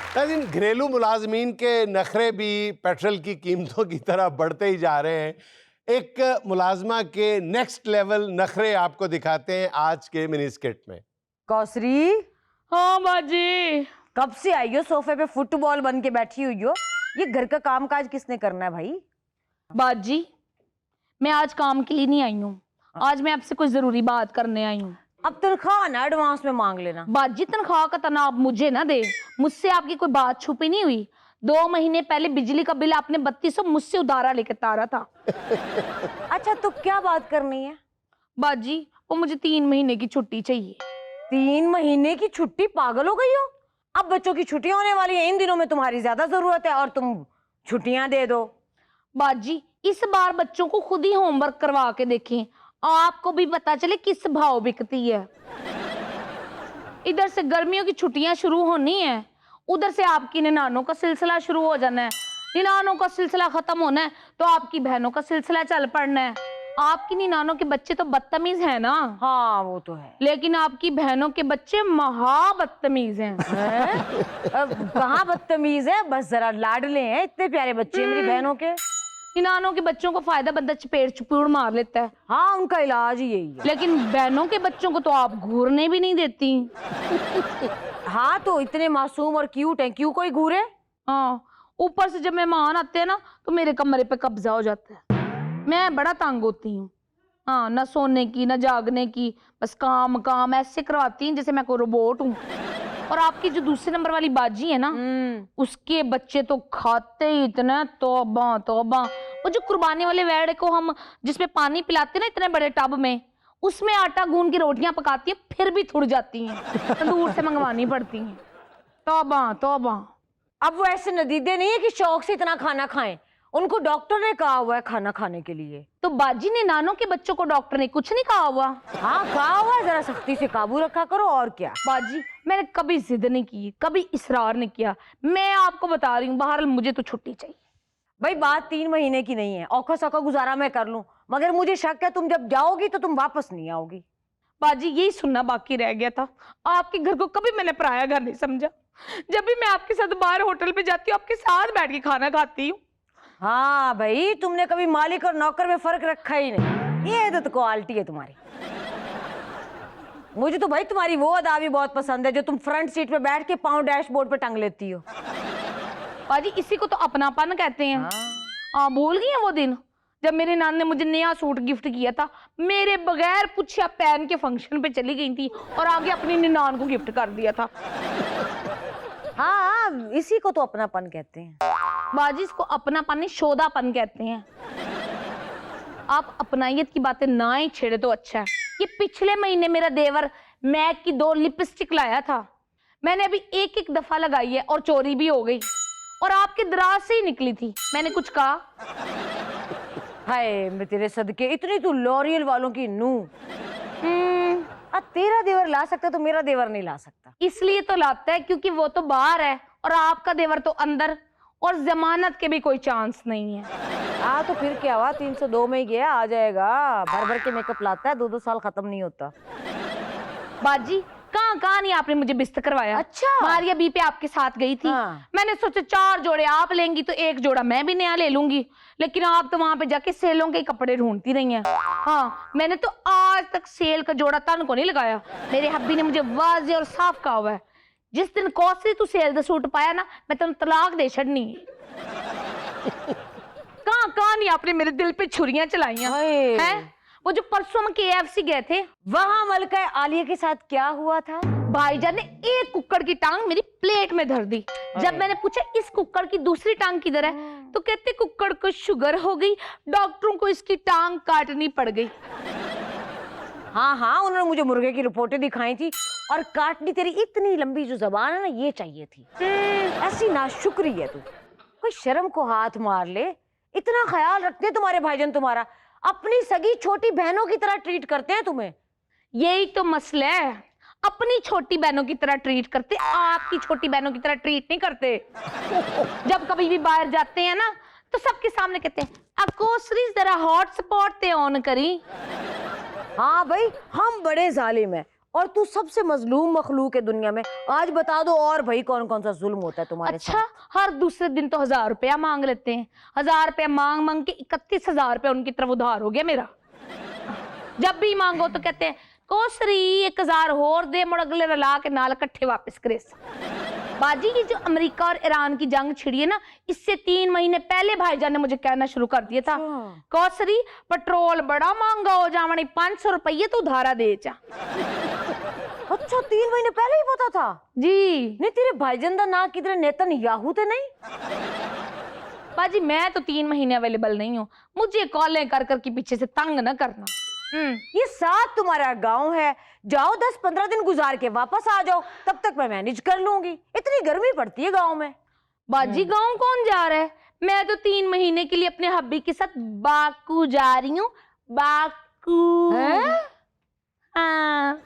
लेकिन घरेलू मुलाजमीन के नखरे भी पेट्रोल की कीमतों की तरह बढ़ते ही जा रहे हैं। एक मुलाजमा के नेक्स्ट लेवल नखरे आपको दिखाते हैं आज के मिनी स्किट में। कौसरी, हाँ बाजी, कब से आई हो सोफे पे फुटबॉल बन के बैठी हुई हो? ये घर का काम काज किसने करना है भाई? बाजी मैं आज काम के लिए नहीं आई हूँ, आज मैं आपसे कुछ जरूरी बात करने आई हूँ। अब तनख्वाह ना एडवांस में मांग लेना। बाजी तनख्वाह का तना आप मुझे ना दे, मुझसे आपकी कोई बात छुपी नहीं हुई। 2 महीने पहले बिजली का बिल आपने 3200 मुझसे उधारा लेके तारा था। अच्छा तो क्या बात करनी है? बाजी वो मुझे 3 महीने की छुट्टी चाहिए। 3 महीने की छुट्टी? पागल हो गई हो? अब बच्चों की छुट्टियां होने वाली है, इन दिनों में तुम्हारी ज्यादा जरूरत है और तुम छुट्टियां दे दो। बाजी इस बार बच्चों को खुद ही होमवर्क करवा के देखें, आपको भी पता चले किस भाव बिकती है। इधर से गर्मियों की छुट्टियां शुरू होनी है, उधर से आपकी निनानों का सिलसिला शुरू हो जाना है। निनानों का सिलसिला खत्म होना है तो आपकी बहनों का सिलसिला चल पड़ना है। आपकी निनानों के बच्चे तो बदतमीज है ना? हाँ वो तो है, लेकिन आपकी बहनों के बच्चे महा बदतमीज हैं। अब कहाँ बदतमीज है, बस जरा लाडले हैं। इतने प्यारे बच्चे मेरी बहनों के। निनानों के बच्चों को फायदा बंदा चपेट चपूड़ मार लेता है। हाँ उनका इलाज ही यही है। लेकिन बहनों के बच्चों को तो आप घूरने भी नहीं देती। हाँ तो इतने मासूम और क्यूट हैं, क्यों कोई घूरे? हाँ ऊपर से जब मेहमान आते हैं ना तो मेरे कमरे पे कब्जा हो जाता है। मैं बड़ा तंग होती हूँ। हाँ ना सोने की ना जागने की, बस काम काम ऐसे करवाती हैं जैसे मैं कोई रोबोट हूँ। और आपकी जो दूसरे नंबर वाली बाजी है ना, उसके बच्चे तो खाते ही इतना तौबा तौबा। वो जो कुर्बानी वाले वेड़ को हम जिसमें पानी पिलाते ना इतने बड़े टब में, उसमें आटा गूंद के रोटियां पकाती है फिर भी थुड़ जाती हैं, तंदूर से मंगवानी पड़ती हैं। तौबा तौबा। अब वो ऐसे नदीदे नहीं है कि शौक से इतना खाना खाएं, उनको डॉक्टर ने कहा हुआ है खाना खाने के लिए। तो बाजी ने नानों के बच्चों को डॉक्टर ने कुछ नहीं कहा हुआ? हाँ कहा हुआ है, जरा सख्ती से काबू रखा करो और क्या। बाजी मैंने कभी जिद नहीं की, कभी इसरार नहीं किया। मैं आपको बता रही हूँ, बहरहाल मुझे तो छुट्टी चाहिए। भाई बात 3 महीने की नहीं है, औखा सौखा गुजारा मैं कर लूं, मगर मुझे शक है तुम जब जाओगी तो तुम वापस नहीं आओगी। बाजी यही सुनना बाकी रह गया था, आपके घर को कभी मैंने पराया घर नहीं समझा। जब भी मैं आपके साथ बाहर होटल पे जाती हूँ आपके साथ बैठ के खाना खाती हूँ। हाँ भाई तुमने कभी मालिक और नौकर में फर्क रखा ही नहीं, ये तो क्वालिटी है तुम्हारी। मुझे तो भाई तुम्हारी वो अदा भी बहुत पसंद है जो तुम फ्रंट सीट पे बैठ के पाँव डैशबोर्ड पे टंग लेती हो। बाजी इसी को तो अपनापन कहते हैं। हाँ भूल गई है वो दिन जब मेरे नान ने मुझे नया सूट गिफ्ट किया था, मेरे बगैर पूछा पहन के फंक्शन पे चली गई थी और आगे अपनी निनान को गिफ्ट कर दिया था। हाँ इसी को तो अपनापन कहते हैं। बाजी इसको अपनापन नहीं शोधापन कहते हैं। आप अपनाइयत की बातें ना ही छेड़े तो अच्छा है। ये पिछले महीने मेरा देवर मैक की 2 लिपस्टिक लाया था, मैंने अभी एक दफा लगाई है और चोरी भी हो गई और आपके दराज से ही निकली थी। मैंने कुछ कहा? हाय मैं तेरे सदके, इतनी तू लॉरियल वालों की नूं। तेरा देवर ला सकता तो मेरा देवर नहीं ला सकता। इसलिए तो लाता है क्योंकि वो तो बाहर है और आपका देवर तो अंदर, और जमानत के भी कोई चांस नहीं है। तो फिर क्या हुआ, 302 में ही गया, आ जाएगा। भर भर के मेकअप लाता है, 2-2 साल खत्म नहीं होता। बाजी कहाँ नहीं आपने मुझे बिस्तर करवाया। अच्छा मारिया बी पे आपके साथ गई थी। मैंने सोचा 4 जोड़े आप लेंगी तो 1 जोड़ा मैं भी नया ले लूंगी, लेकिन आप तो वहां पे जाके सेलों के कपड़े ढूंढती रही हैं। हाँ मैंने तो आज तक सेल का जोड़ा तन को नहीं लगाया। मेरे हब्बी ने मुझे वाज़ेह और साफ कहा हुआ है, जिस दिन कौसरी तू सेल दा सूट पाया ना मैं तेन तलाक दे छड़नी। कहाँ नहीं आपने मेरे दिल पे छुरियां चलाइयां हैं। वो जो परसों हम KFC गए थे, वहां मलका आलिया के साथ क्या हुआ था? भाईजान ने एक कुक्कड़ की टांग मेरी प्लेट में धर दी। जब मैंने पूछा इस कुक्कड़ की दूसरी टांग किधर है, तो कहते कुक्कड़ को शुगर हो गई, डॉक्टरों को इसकी टांग काटनी पड़ गई। हाँ उन्होंने मुझे मुर्गे की रिपोर्टें दिखाई थी, और काटनी तेरी इतनी लंबी जो जबान है ना ये चाहिए थी। ऐसी नाशुक्री है तू, कोई शर्म को हाथ मार ले। इतना ख्याल रखते हैं तुम्हारे भाईजान तुम्हारा, अपनी सगी छोटी बहनों की तरह ट्रीट करते हैं तुम्हें। यही तो मसला है, अपनी छोटी बहनों की तरह ट्रीट करते, आपकी छोटी बहनों की तरह ट्रीट नहीं करते। जब कभी भी बाहर जाते हैं ना तो सबके सामने कहते हैं अकोसरी जरा हॉटस्पॉट ते ऑन करी। हाँ भाई हम बड़े जालिम हैं, और तू सबसे मजलूम मखलूक है दुनिया में। आज बता दो और भाई कौन कौन सा जुल्म होता है तुम्हारे अच्छा, साथ? हर दूसरे दिन तो 1000 रुपया मांग लेते हैं। 1000 रुपया मांग मांग के 31,000 रुपया उनकी तरफ उधार हो गया मेरा। जब भी मांगो तो कहते हैं कोसरी 1000 होर दे, मुड़ अगले रला के नाल इकट्ठे वापस करे। बाजी, ये जो अमेरिका और ईरान की जंग छिड़ी है ना, इससे 3 महीने पहले भाईजान ने मुझे कहना शुरू कर दिया था, कौसरी पेट्रोल बड़ा महंगा हो जावनी, 500 रुपये तो उधारा दे चा। अच्छा, 3 महीने पहले ही पता था जी। नहीं तेरे भाईजान दा ना किधरे नेतन्याहू थे नहीं? बाजी, मैं तो 3 महीने अवेलेबल नहीं हूँ, मुझे कॉलें कर कर के पीछे से तंग ना करना। ये साथ तुम्हारा गांव है, जाओ 10-15 दिन गुजार के वापस आ जाओ, तब तक मैं मैनेज कर लूंगी। इतनी गर्मी पड़ती है गांव में। बाजी, गांव कौन जा रहा है? मैं तो 3 महीने के लिए अपने हब्बी के साथ बाकू जा रही हूँ। बाकू। हैं? हाँ।